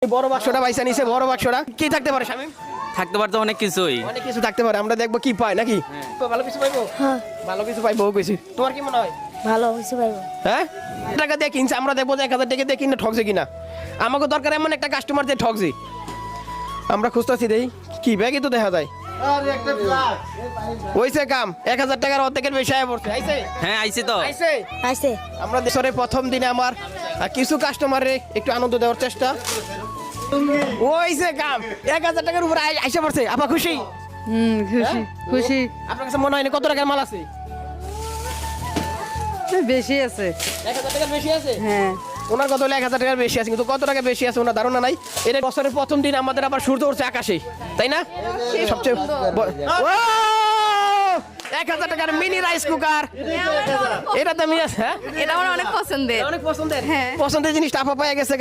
বড় বাক্সটা পয়সা নিছে, বড় বাক্সটা কি থাকতে পারে শামিম? থাকতে পারতো অনেক কিছুই। অনেক কিছু থাকতে পারে, আমরা দেখবো কি পায় নাকি। তো ভালো কিছু পাইবো, হ্যাঁ ভালো কিছু পাইবো কইছি। তোমার কি মনে হয়? ভালো কিছু পাইবো। হ্যাঁ, টাকা দিয়ে কিনছে, আমরা দেখবো যে 1000 টাকা দিয়ে কিনে ঠকছে কিনা। আমাকে দরকার এমন একটা কাস্টমার যে ঠকছে। আমরা খুঁজতেছি দেই কি ব্যাগই তো দেখা যায়। ওইছে কাম 1000 টাকার অর্ধেকের বেশি আয় পড়ছে। আইছে, হ্যাঁ আইছি তো। আইছে। আসছে আমরা দেশের প্রথম দিনে আমার কিছু কাস্টমারে একটু আনন্দ দেওয়ার চেষ্টা। ওইছে কাম 1000 টাকার উপরে আইসা পড়ছে। আপা খুশি? খুশি খুশি। আপনার কাছে মনে হয় না কত টাকার মাল আছে? বেশি আছে। 1000 টাকার বেশি আছে। হ্যাঁ ওনার কত হলো 1000 টাকার বেশি আছে, কিন্তু কত টাকা বেশি আছে ওনার ধারণা নাই। এটা বছরের প্রথম দিন আমাদের আবার সূর্য উঠছে আকাশে, তাই না? সবচেয়ে 1000 টাকার মিনি রাইস কুকার, এটা তো আমি হ্যাঁ এটা আমার অনেক পছন্দের। অনেক পছন্দের, হ্যাঁ। পছন্দের জিনিসটা আপা পাইয়া গেছে।